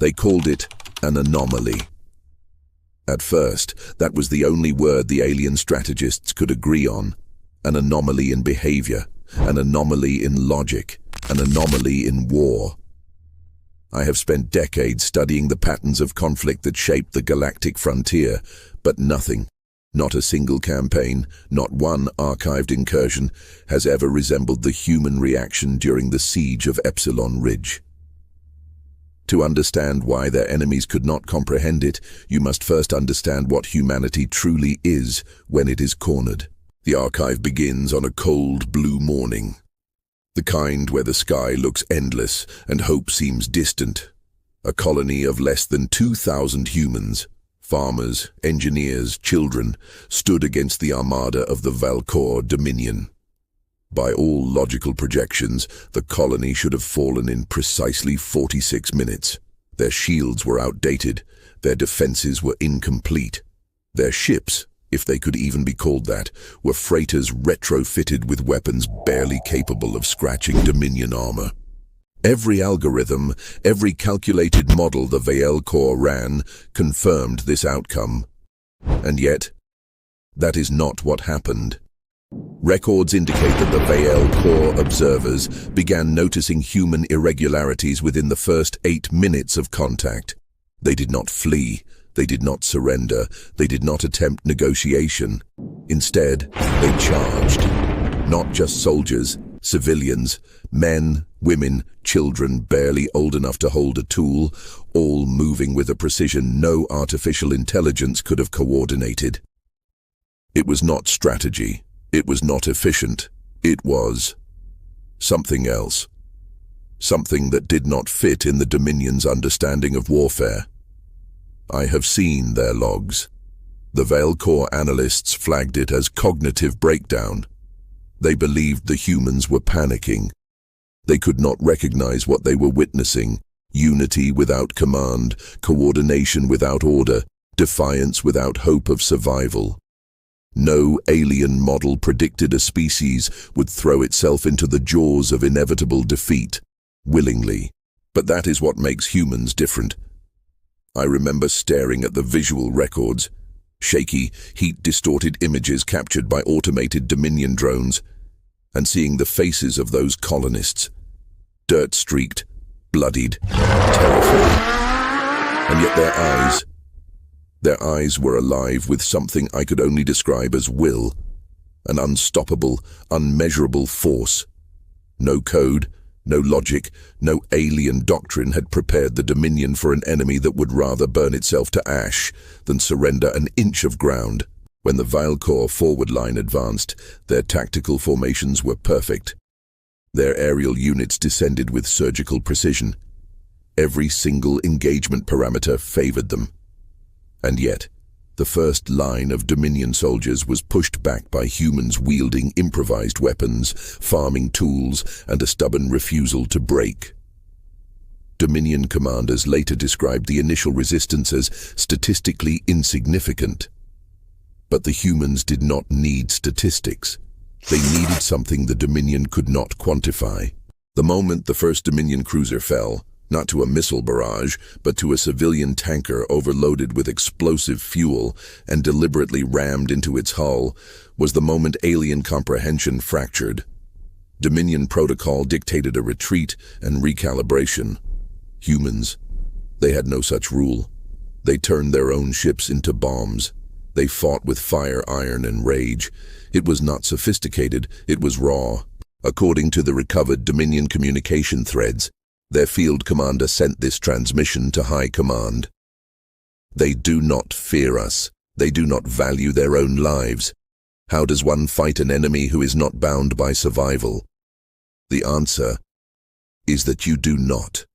They called it an anomaly. At first, that was the only word the alien strategists could agree on. An anomaly in behavior, an anomaly in logic, an anomaly in war. I have spent decades studying the patterns of conflict that shaped the galactic frontier, but nothing, not a single campaign, not one archived incursion, has ever resembled the human reaction during the siege of Epsilon Ridge. To understand why their enemies could not comprehend it, you must first understand what humanity truly is when it is cornered. The archive begins on a cold blue morning, the kind where the sky looks endless and hope seems distant. A colony of less than 2,000 humans, farmers, engineers, children, stood against the armada of the Valkor Dominion. By all logical projections, the colony should have fallen in precisely 46 minutes. Their shields were outdated, their defenses were incomplete. Their ships, if they could even be called that, were freighters retrofitted with weapons barely capable of scratching Dominion armor. Every algorithm, every calculated model the Valkor ran, confirmed this outcome. And yet, that is not what happened. Records indicate that the Valkor observers began noticing human irregularities within the first 8 minutes of contact. They did not flee. They did not surrender. They did not attempt negotiation. Instead, they charged. Not just soldiers, civilians, men, women, children barely old enough to hold a tool, all moving with a precision no artificial intelligence could have coordinated. It was not strategy. It was not efficient. It was something else. Something that did not fit in the Dominion's understanding of warfare. I have seen their logs. The Valkor analysts flagged it as cognitive breakdown. They believed the humans were panicking. They could not recognize what they were witnessing: unity without command, coordination without order, defiance without hope of survival. No alien model predicted a species would throw itself into the jaws of inevitable defeat, willingly. But that is what makes humans different. I remember staring at the visual records, shaky, heat-distorted images captured by automated Dominion drones, and seeing the faces of those colonists, dirt-streaked, bloodied, terrified. And yet their eyes were alive with something I could only describe as will, an unstoppable, unmeasurable force. No code, no logic, no alien doctrine had prepared the Dominion for an enemy that would rather burn itself to ash than surrender an inch of ground. When the Valkor forward line advanced, their tactical formations were perfect. Their aerial units descended with surgical precision. Every single engagement parameter favored them. And yet, the first line of Dominion soldiers was pushed back by humans wielding improvised weapons, farming tools, and a stubborn refusal to break. Dominion commanders later described the initial resistance as statistically insignificant. But the humans did not need statistics. They needed something the Dominion could not quantify. The moment the first Dominion cruiser fell, not to a missile barrage, but to a civilian tanker overloaded with explosive fuel and deliberately rammed into its hull, was the moment alien comprehension fractured. Dominion protocol dictated a retreat and recalibration. Humans, they had no such rule. They turned their own ships into bombs. They fought with fire, iron, and rage. It was not sophisticated, it was raw. According to the recovered Dominion communication threads, their field commander sent this transmission to High Command. They do not fear us. They do not value their own lives. How does one fight an enemy who is not bound by survival? The answer is that you do not.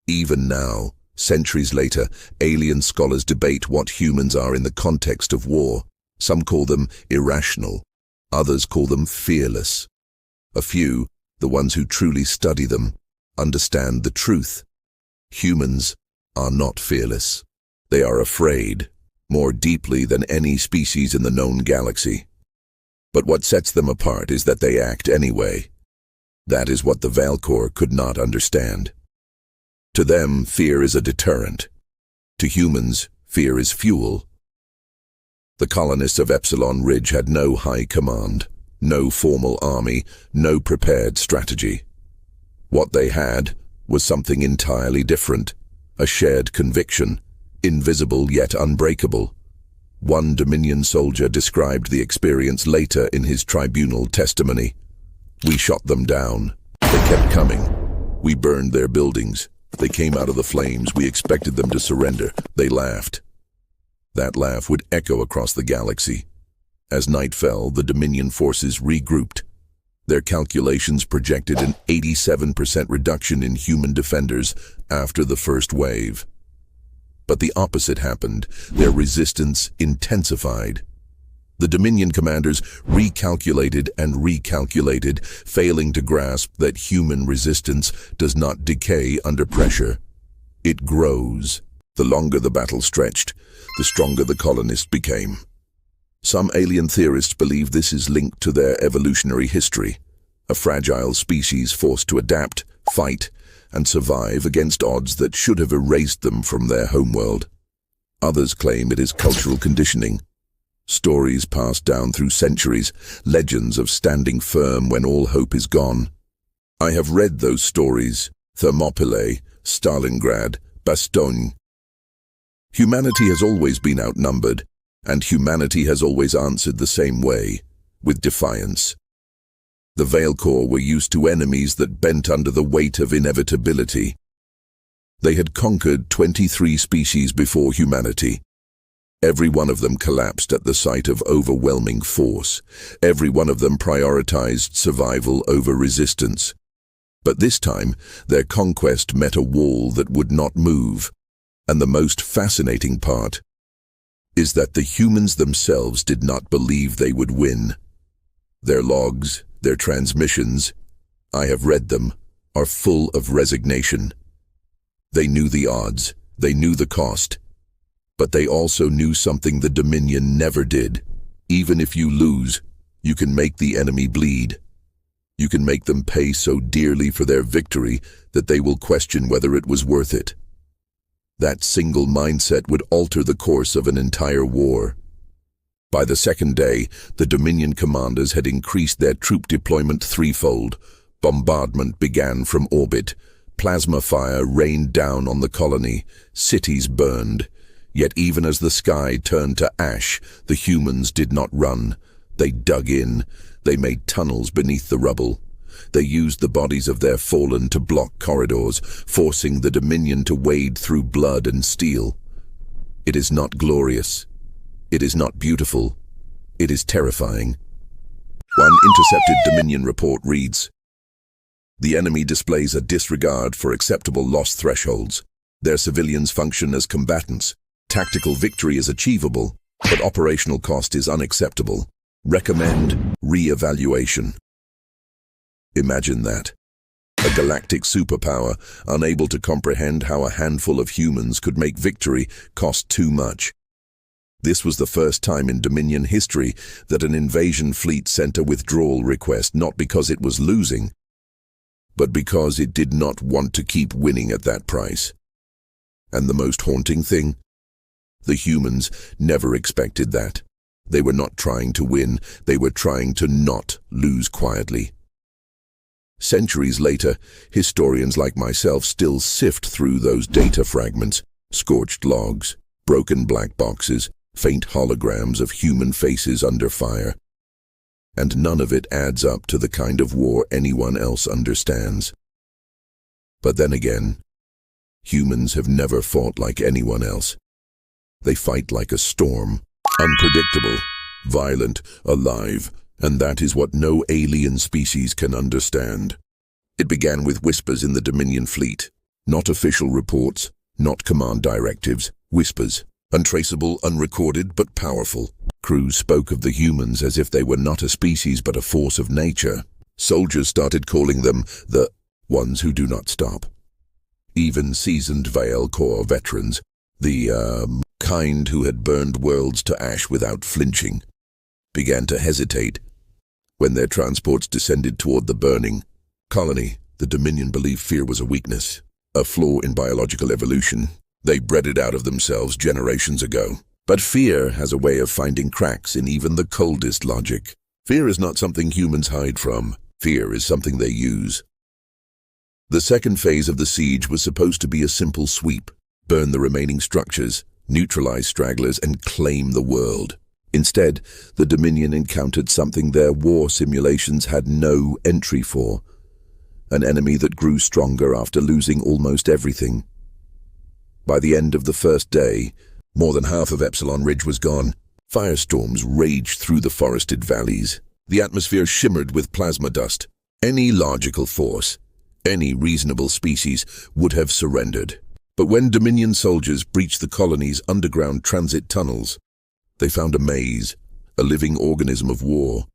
Even now, centuries later, alien scholars debate what humans are in the context of war. Some call them irrational. Others call them fearless. A few, the ones who truly study them, understand the truth. Humans are not fearless. They are afraid, more deeply than any species in the known galaxy. But what sets them apart is that they act anyway. That is what the Valkor could not understand. To them, fear is a deterrent. To humans, fear is fuel. The colonists of Epsilon Ridge had no high command, no formal army, no prepared strategy. What they had was something entirely different, a shared conviction, invisible yet unbreakable. One Dominion soldier described the experience later in his tribunal testimony. "We shot them down. They kept coming. We burned their buildings. They came out of the flames. We expected them to surrender. They laughed." That laugh would echo across the galaxy. As night fell, the Dominion forces regrouped. Their calculations projected an 87% reduction in human defenders after the first wave. But the opposite happened. Their resistance intensified. The Dominion commanders recalculated and recalculated, failing to grasp that human resistance does not decay under pressure. It grows. The longer the battle stretched, the stronger the colonists became. Some alien theorists believe this is linked to their evolutionary history, a fragile species forced to adapt, fight, and survive against odds that should have erased them from their homeworld. Others claim it is cultural conditioning. Stories passed down through centuries, legends of standing firm when all hope is gone. I have read those stories, Thermopylae, Stalingrad, Bastogne. Humanity has always been outnumbered, and humanity has always answered the same way, with defiance. The Veil Corps were used to enemies that bent under the weight of inevitability. They had conquered 23 species before humanity. Every one of them collapsed at the sight of overwhelming force. Every one of them prioritized survival over resistance. But this time, their conquest met a wall that would not move. And the most fascinating part is that the humans themselves did not believe they would win. Their logs, their transmissions, I have read them, are full of resignation. They knew the odds, they knew the cost, but they also knew something the Dominion never did. Even if you lose, you can make the enemy bleed. You can make them pay so dearly for their victory that they will question whether it was worth it. That single mindset would alter the course of an entire war. By the second day, the Dominion commanders had increased their troop deployment threefold. Bombardment began from orbit. Plasma fire rained down on the colony. Cities burned. Yet even as the sky turned to ash, the humans did not run. They dug in. They made tunnels beneath the rubble. They used the bodies of their fallen to block corridors, forcing the Dominion to wade through blood and steel. It is not glorious. It is not beautiful. It is terrifying. One intercepted Dominion report reads, "The enemy displays a disregard for acceptable loss thresholds. Their civilians function as combatants. Tactical victory is achievable, but operational cost is unacceptable. Recommend re-evaluation." Imagine that. A galactic superpower, unable to comprehend how a handful of humans could make victory cost too much. This was the first time in Dominion history that an invasion fleet sent a withdrawal request, not because it was losing, but because it did not want to keep winning at that price. And the most haunting thing? The humans never expected that. They were not trying to win, they were trying to not lose quietly. Centuries later, historians like myself still sift through those data fragments, scorched logs, broken black boxes, faint holograms of human faces under fire. And none of it adds up to the kind of war anyone else understands. But then again, humans have never fought like anyone else. They fight like a storm, unpredictable, violent, alive, and that is what no alien species can understand. It began with whispers in the Dominion fleet, not official reports, not command directives, whispers. Untraceable, unrecorded, but powerful. Crews spoke of the humans as if they were not a species but a force of nature. Soldiers started calling them the ones who do not stop. Even seasoned Veil Corps veterans, the kind who had burned worlds to ash without flinching, began to hesitate. When their transports descended toward the burning colony, the Dominion believed fear was a weakness. a flaw in biological evolution. They bred it out of themselves generations ago. But fear has a way of finding cracks in even the coldest logic. Fear is not something humans hide from. Fear is something they use. The second phase of the siege was supposed to be a simple sweep: burn the remaining structures, neutralize stragglers, and claim the world. Instead, the Dominion encountered something their war simulations had no entry for: an enemy that grew stronger after losing almost everything. By the end of the first day, more than half of Epsilon Ridge was gone. Firestorms raged through the forested valleys. The atmosphere shimmered with plasma dust. Any logical force, any reasonable species, would have surrendered. But when Dominion soldiers breached the colony's underground transit tunnels, they found a maze, a living organism of war,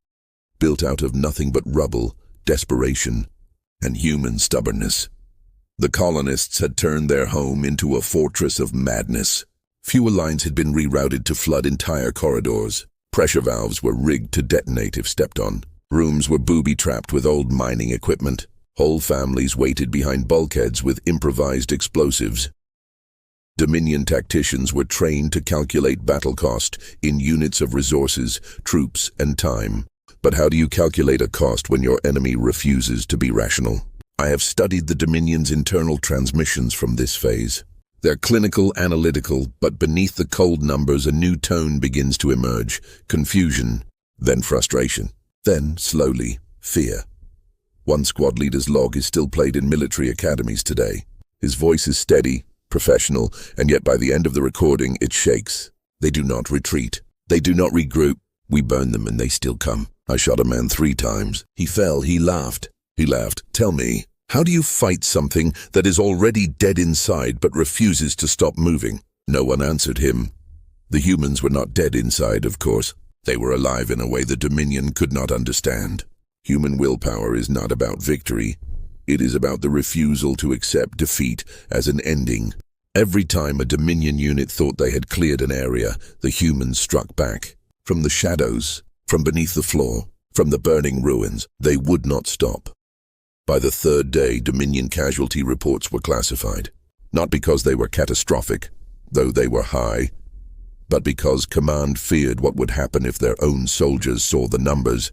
built out of nothing but rubble, desperation, and human stubbornness. The colonists had turned their home into a fortress of madness. Fuel lines had been rerouted to flood entire corridors. Pressure valves were rigged to detonate if stepped on. Rooms were booby-trapped with old mining equipment. Whole families waited behind bulkheads with improvised explosives. Dominion tacticians were trained to calculate battle cost in units of resources, troops, and time. But how do you calculate a cost when your enemy refuses to be rational? I have studied the Dominion's internal transmissions from this phase. They're clinical, analytical, but beneath the cold numbers a new tone begins to emerge: confusion, then frustration, then, slowly, fear. One squad leader's log is still played in military academies today. His voice is steady, professional, and yet by the end of the recording it shakes. They do not retreat. They do not regroup. We burn them and they still come. I shot a man 3 times. He fell. He laughed. He laughed. Tell me, how do you fight something that is already dead inside but refuses to stop moving? No one answered him. The humans were not dead inside, of course. They were alive in a way the Dominion could not understand. Human willpower is not about victory. It is about the refusal to accept defeat as an ending. Every time a Dominion unit thought they had cleared an area, the humans struck back. From the shadows, from beneath the floor, from the burning ruins, they would not stop. By the 3rd day, Dominion casualty reports were classified. Not because they were catastrophic, though they were high, but because command feared what would happen if their own soldiers saw the numbers.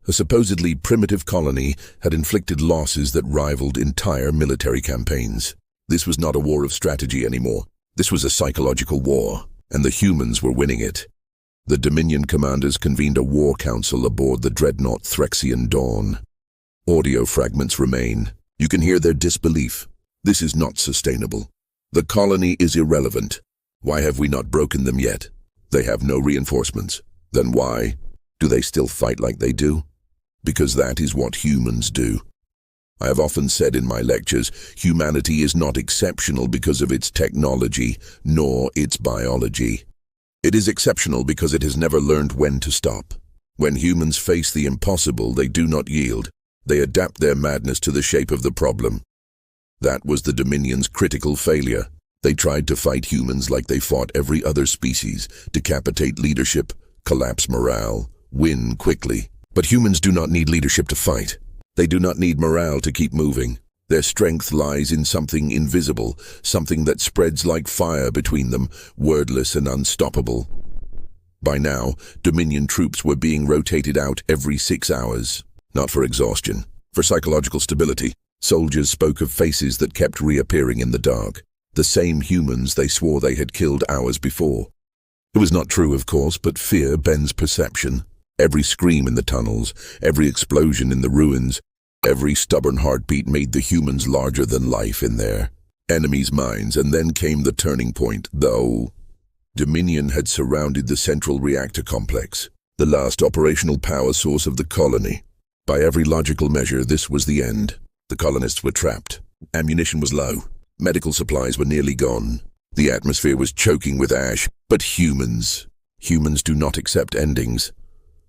A supposedly primitive colony had inflicted losses that rivaled entire military campaigns. This was not a war of strategy anymore. This was a psychological war, and the humans were winning it. The Dominion commanders convened a war council aboard the dreadnought Threxian Dawn. Audio fragments remain. You can hear their disbelief. This is not sustainable. The colony is irrelevant. Why have we not broken them yet? They have no reinforcements. Then why do they still fight like they do? Because that is what humans do. I have often said in my lectures, humanity is not exceptional because of its technology, nor its biology. It is exceptional because it has never learned when to stop. When humans face the impossible, they do not yield. They adapt their madness to the shape of the problem. That was the Dominion's critical failure. They tried to fight humans like they fought every other species, decapitate leadership, collapse morale, win quickly. But humans do not need leadership to fight. They do not need morale to keep moving. Their strength lies in something invisible, something that spreads like fire between them, wordless and unstoppable. By now, Dominion troops were being rotated out every 6 hours. Not for exhaustion, for psychological stability. Soldiers spoke of faces that kept reappearing in the dark, the same humans they swore they had killed hours before. It was not true, of course, but fear bends perception. Every scream in the tunnels, every explosion in the ruins, every stubborn heartbeat made the humans larger than life in their enemies' minds. And then came the turning point, though. Dominion had surrounded the central reactor complex, the last operational power source of the colony. By every logical measure, this was the end. The colonists were trapped. Ammunition was low. Medical supplies were nearly gone. The atmosphere was choking with ash. But humans do not accept endings.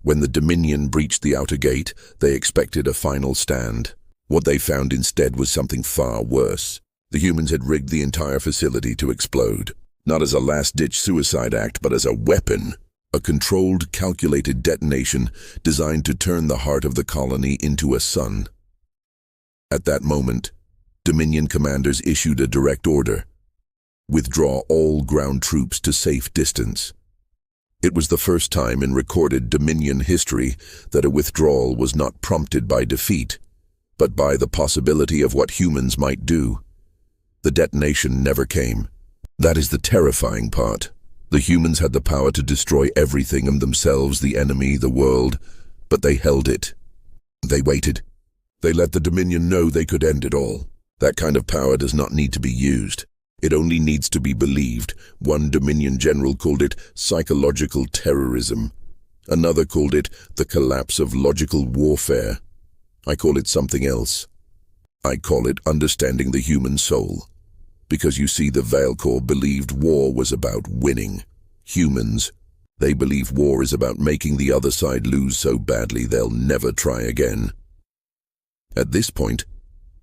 When the Dominion breached the outer gate, they expected a final stand. What they found instead was something far worse. The humans had rigged the entire facility to explode. Not as a last-ditch suicide act, but as a weapon. A controlled, calculated detonation designed to turn the heart of the colony into a sun. At that moment, Dominion commanders issued a direct order: withdraw all ground troops to safe distance. It was the first time in recorded Dominion history that a withdrawal was not prompted by defeat, but by the possibility of what humans might do. The detonation never came. That is the terrifying part. The humans had the power to destroy everything and themselves, the enemy, the world, but they held it. They waited. They let the Dominion know they could end it all. That kind of power does not need to be used. It only needs to be believed. One Dominion general called it psychological terrorism. Another called it the collapse of logical warfare. I call it something else. I call it understanding the human soul. Because you see, the Veilcore believed war was about winning. Humans, they believe war is about making the other side lose so badly they'll never try again. At this point,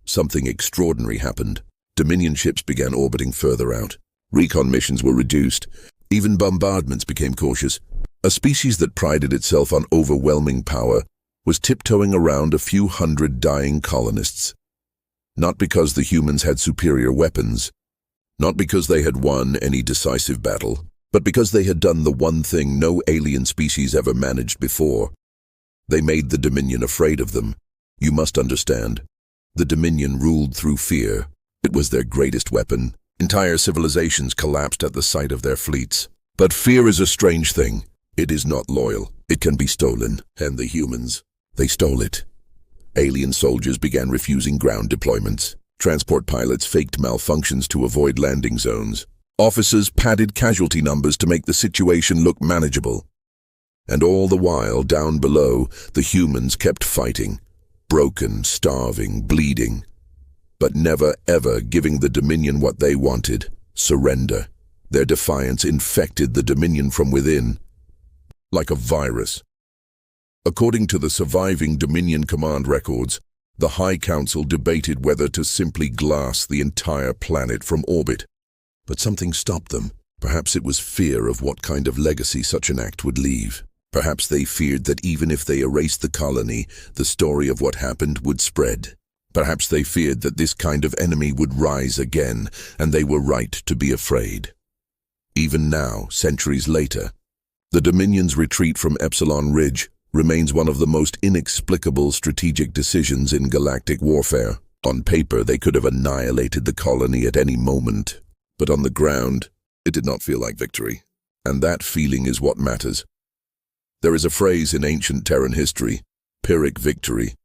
something extraordinary happened. Dominion ships began orbiting further out. Recon missions were reduced. Even bombardments became cautious. A species that prided itself on overwhelming power was tiptoeing around a few hundred dying colonists. Not because the humans had superior weapons, not because they had won any decisive battle, but because they had done the one thing no alien species ever managed before. They made the Dominion afraid of them. You must understand, the Dominion ruled through fear. It was their greatest weapon. Entire civilizations collapsed at the sight of their fleets. But fear is a strange thing. It is not loyal. It can be stolen. And the humans, they stole it. Alien soldiers began refusing ground deployments. Transport pilots faked malfunctions to avoid landing zones. Officers padded casualty numbers to make the situation look manageable. And all the while, down below, the humans kept fighting. Broken, starving, bleeding. But never ever giving the Dominion what they wanted: surrender. Their defiance infected the Dominion from within, like a virus. According to the surviving Dominion command records, the High Council debated whether to simply glass the entire planet from orbit. But something stopped them. Perhaps it was fear of what kind of legacy such an act would leave. Perhaps they feared that even if they erased the colony, the story of what happened would spread. Perhaps they feared that this kind of enemy would rise again, and they were right to be afraid. Even now, centuries later, the Dominion's retreat from Epsilon Ridge remains one of the most inexplicable strategic decisions in galactic warfare. On paper, they could have annihilated the colony at any moment, but on the ground, it did not feel like victory. And that feeling is what matters. There is a phrase in ancient Terran history: Pyrrhic victory.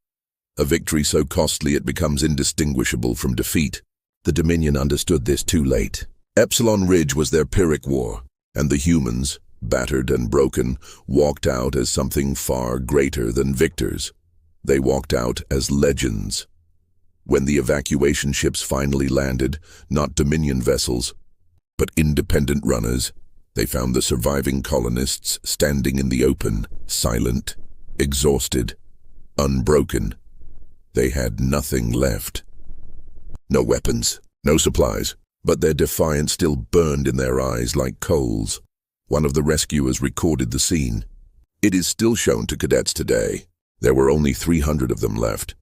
A victory so costly it becomes indistinguishable from defeat. The Dominion understood this too late. Epsilon Ridge was their Pyrrhic war, and the humans, battered and broken, walked out as something far greater than victors. They walked out as legends. When the evacuation ships finally landed, not Dominion vessels, but independent runners, they found the surviving colonists standing in the open, silent, exhausted, unbroken. They had nothing left. No weapons, no supplies, but their defiance still burned in their eyes like coals. One of the rescuers recorded the scene. It is still shown to cadets today. There were only 300 of them left,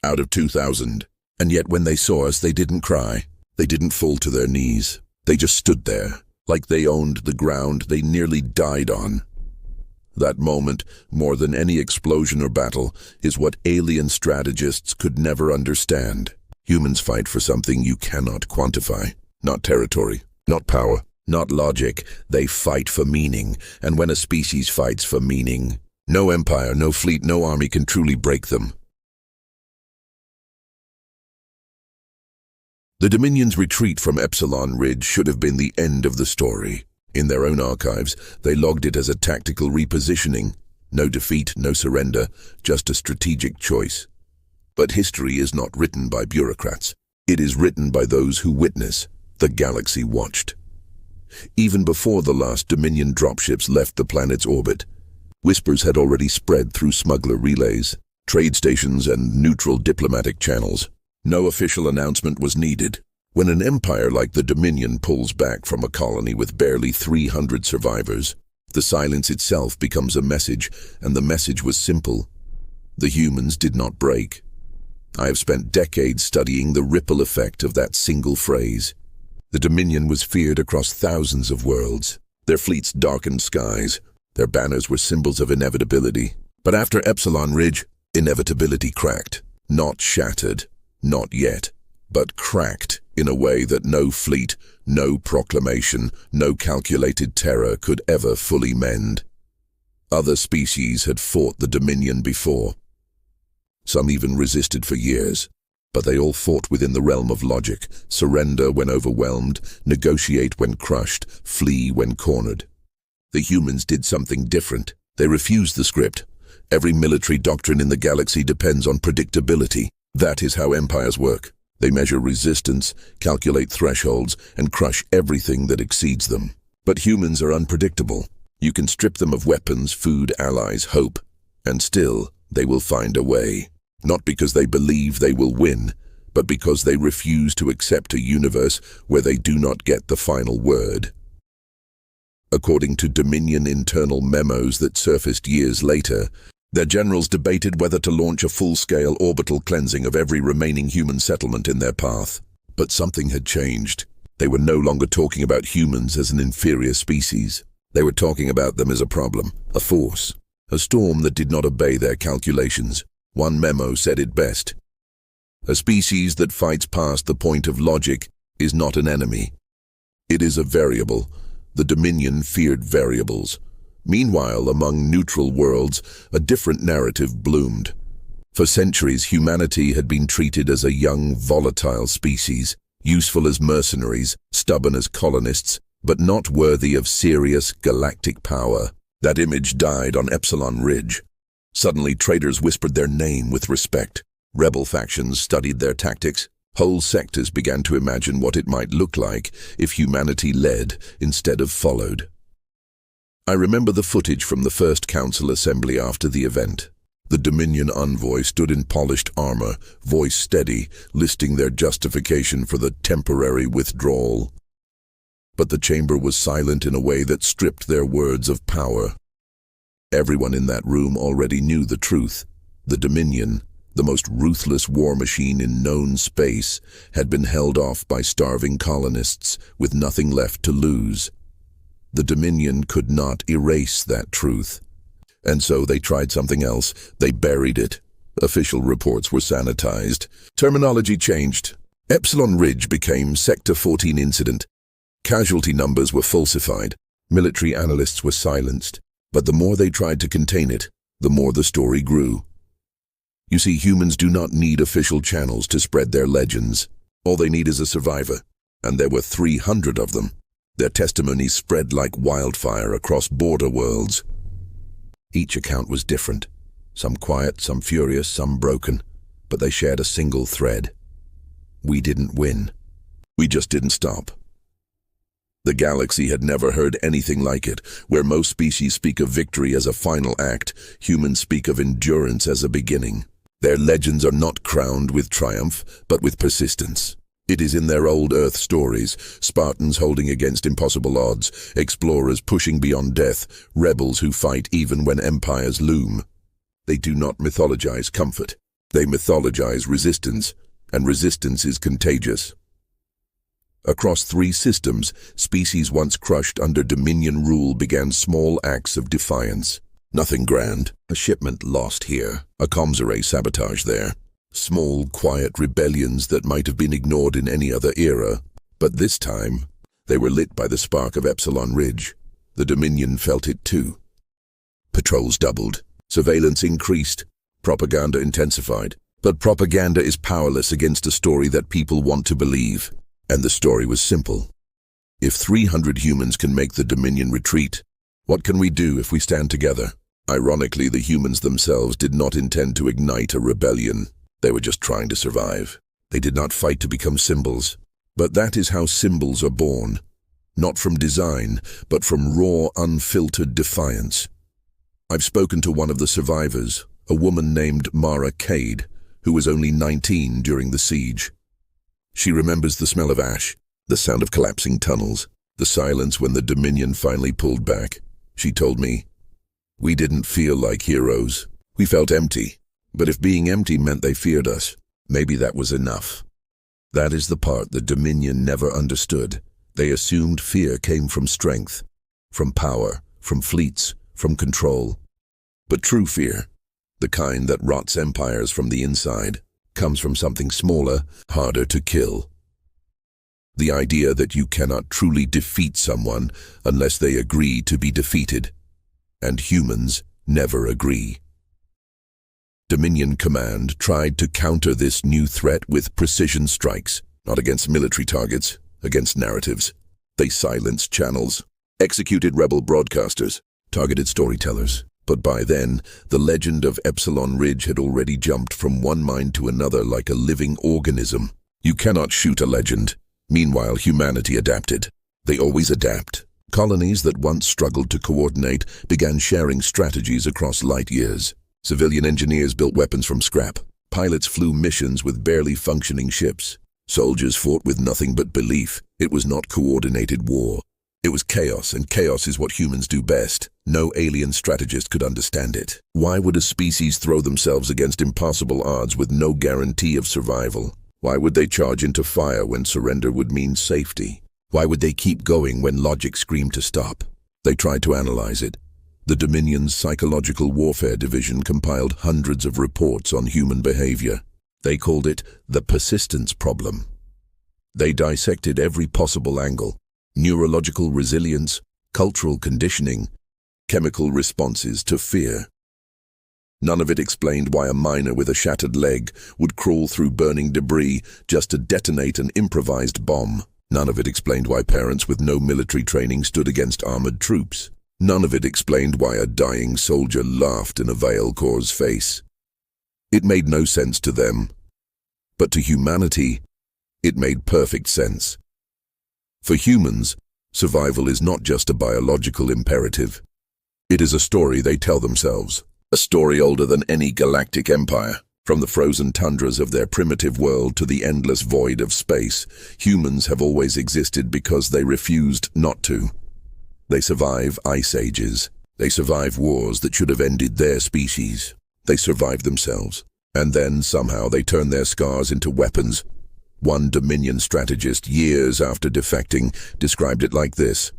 out of 2,000. And yet when they saw us, they didn't cry. They didn't fall to their knees. They just stood there, like they owned the ground they nearly died on. That moment, more than any explosion or battle, is what alien strategists could never understand. Humans fight for something you cannot quantify. Not territory, not power, not logic. They fight for meaning, and when a species fights for meaning, no empire, no fleet, no army can truly break them. The Dominion's retreat from Epsilon Ridge should have been the end of the story. In their own archives, they logged it as a tactical repositioning. No defeat, no surrender, just a strategic choice. But history is not written by bureaucrats. It is written by those who witness. The galaxy watched. Even before the last Dominion dropships left the planet's orbit, whispers had already spread through smuggler relays, trade stations, and neutral diplomatic channels. No official announcement was needed. When an empire like the Dominion pulls back from a colony with barely 300 survivors, the silence itself becomes a message, and the message was simple. The humans did not break. I have spent decades studying the ripple effect of that single phrase. The Dominion was feared across thousands of worlds. Their fleets darkened skies. Their banners were symbols of inevitability. But after Epsilon Ridge, inevitability cracked. Not shattered, not yet, but cracked in a way that no fleet, no proclamation, no calculated terror could ever fully mend. Other species had fought the Dominion before. Some even resisted for years, but they all fought within the realm of logic, surrender when overwhelmed, negotiate when crushed, flee when cornered. The humans did something different. They refused the script. Every military doctrine in the galaxy depends on predictability. That is how empires work. They measure resistance, calculate thresholds, and crush everything that exceeds them. But humans are unpredictable. You can strip them of weapons, food, allies, hope, and still they will find a way. Not because they believe they will win, but because they refuse to accept a universe where they do not get the final word. According to Dominion internal memos that surfaced years later, their generals debated whether to launch a full-scale orbital cleansing of every remaining human settlement in their path. But something had changed. They were no longer talking about humans as an inferior species. They were talking about them as a problem, a force, a storm that did not obey their calculations. One memo said it best. A species that fights past the point of logic is not an enemy. It is a variable. The Dominion feared variables. Meanwhile, among neutral worlds, a different narrative bloomed. For centuries, humanity had been treated as a young, volatile species, useful as mercenaries, stubborn as colonists, but not worthy of serious galactic power. That image died on Epsilon Ridge. Suddenly, traitors whispered their name with respect. Rebel factions studied their tactics. Whole sectors began to imagine what it might look like if humanity led instead of followed. I remember the footage from the first council assembly after the event. The Dominion envoy stood in polished armor, voice steady, listing their justification for the temporary withdrawal. But the chamber was silent in a way that stripped their words of power. Everyone in that room already knew the truth. The Dominion, the most ruthless war machine in known space, had been held off by starving colonists with nothing left to lose. The Dominion could not erase that truth. And so they tried something else. They buried it. Official reports were sanitized. Terminology changed. Epsilon Ridge became Sector 14 incident. Casualty numbers were falsified. Military analysts were silenced. But the more they tried to contain it, the more the story grew. You see, humans do not need official channels to spread their legends. All they need is a survivor. And there were 300 of them. Their testimonies spread like wildfire across border worlds. Each account was different. Some quiet, some furious, some broken. But they shared a single thread. We didn't win. We just didn't stop. The galaxy had never heard anything like it. Where most species speak of victory as a final act, humans speak of endurance as a beginning. Their legends are not crowned with triumph, but with persistence. It is in their old Earth stories, Spartans holding against impossible odds, explorers pushing beyond death, rebels who fight even when empires loom. They do not mythologize comfort. They mythologize resistance, and resistance is contagious. Across 3 systems, species once crushed under Dominion rule began small acts of defiance. Nothing grand. A shipment lost here, a comms array sabotage there. Small, quiet rebellions that might have been ignored in any other era. But this time, they were lit by the spark of Epsilon Ridge. The Dominion felt it too. Patrols doubled. Surveillance increased. Propaganda intensified. But propaganda is powerless against a story that people want to believe. And the story was simple. If 300 humans can make the Dominion retreat, what can we do if we stand together? Ironically, the humans themselves did not intend to ignite a rebellion. They were just trying to survive. They did not fight to become symbols. But that is how symbols are born. Not from design, but from raw, unfiltered defiance. I've spoken to one of the survivors, a woman named Mara Cade, who was only 19 during the siege. She remembers the smell of ash, the sound of collapsing tunnels, the silence when the Dominion finally pulled back. She told me, "We didn't feel like heroes. We felt empty. But if being empty meant they feared us, Maybe that was enough. That is the part the Dominion never understood. They assumed fear came from strength, from power, from fleets, from control. But true fear, the kind that rots empires from the inside, comes from something smaller, harder to kill. The idea that you cannot truly defeat someone unless they agree to be defeated. And humans never agree. Dominion Command tried to counter this new threat with precision strikes, not against military targets, against narratives. They silenced channels, executed rebel broadcasters, targeted storytellers. But by then, the legend of Epsilon Ridge had already jumped from one mind to another like a living organism. You cannot shoot a legend. Meanwhile, humanity adapted. They always adapt. Colonies that once struggled to coordinate began sharing strategies across light years. Civilian engineers built weapons from scrap. Pilots flew missions with barely functioning ships. Soldiers fought with nothing but belief. It was not coordinated war. It was chaos, and chaos is what humans do best. No alien strategist could understand it. Why would a species throw themselves against impossible odds with no guarantee of survival? Why would they charge into fire when surrender would mean safety? Why would they keep going when logic screamed to stop? They tried to analyze it. The Dominion's Psychological Warfare Division compiled hundreds of reports on human behavior. They called it the persistence problem. They dissected every possible angle: neurological resilience, cultural conditioning, chemical responses to fear. None of it explained why a miner with a shattered leg would crawl through burning debris just to detonate an improvised bomb. None of it explained why parents with no military training stood against armored troops. None of it explained why a dying soldier laughed in a Veil Corps' face. It made no sense to them. But to humanity, it made perfect sense. For humans, survival is not just a biological imperative. It is a story they tell themselves, a story older than any galactic empire. From the frozen tundras of their primitive world to the endless void of space, humans have always existed because they refused not to. They survive ice ages. They survive wars that should have ended their species. They survive themselves. And then, somehow, they turn their scars into weapons. One Dominion strategist, years after defecting, described it like this: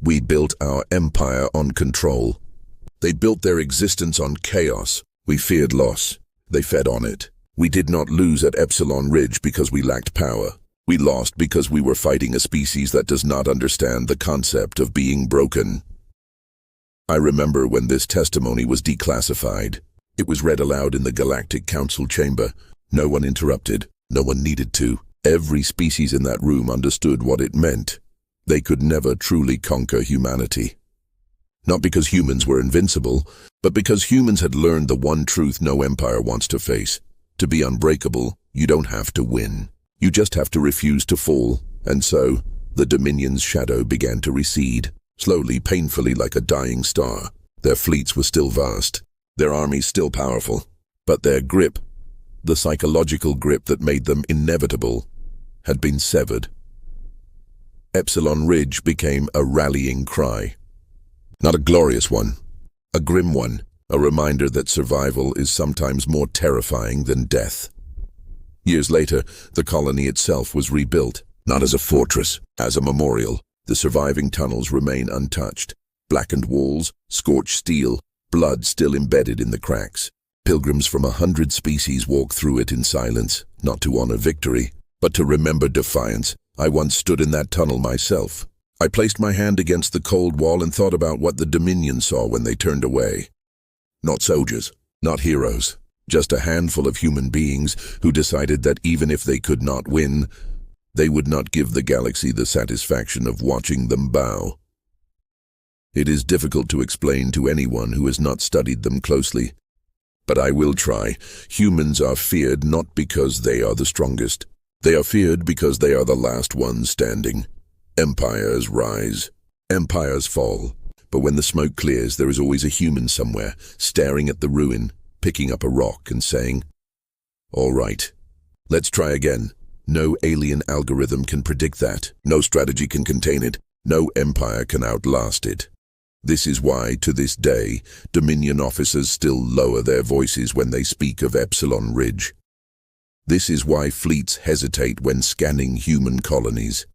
"We built our empire on control. They built their existence on chaos. We feared loss. They fed on it. We did not lose at Epsilon Ridge because we lacked power. We lost because we were fighting a species that does not understand the concept of being broken." I remember when this testimony was declassified. It was read aloud in the Galactic Council chamber. No one interrupted. No one needed to. Every species in that room understood what it meant. They could never truly conquer humanity. Not because humans were invincible, but because humans had learned the one truth no empire wants to face. To be unbreakable, you don't have to win. You just have to refuse to fall. And so, the Dominion's shadow began to recede, slowly, painfully, like a dying star. Their fleets were still vast, their armies still powerful, but their grip, the psychological grip that made them inevitable, had been severed. Epsilon Ridge became a rallying cry. Not a glorious one, a grim one, a reminder that survival is sometimes more terrifying than death. Years later, the colony itself was rebuilt, not as a fortress, as a memorial. The surviving tunnels remain untouched. Blackened walls, scorched steel, blood still embedded in the cracks. Pilgrims from 100 species walk through it in silence, not to honor victory, but to remember defiance. I once stood in that tunnel myself. I placed my hand against the cold wall and thought about what the Dominion saw when they turned away. Not soldiers, not heroes. Just a handful of human beings who decided that even if they could not win, they would not give the galaxy the satisfaction of watching them bow. It is difficult to explain to anyone who has not studied them closely, but I will try. Humans are feared not because they are the strongest. They are feared because they are the last ones standing. Empires rise. Empires fall. But when the smoke clears, there is always a human somewhere, staring at the ruin, picking up a rock and saying, "All right, let's try again." No alien algorithm can predict that. No strategy can contain it. No empire can outlast it. This is why, to this day, Dominion officers still lower their voices when they speak of Epsilon Ridge. This is why fleets hesitate when scanning human colonies.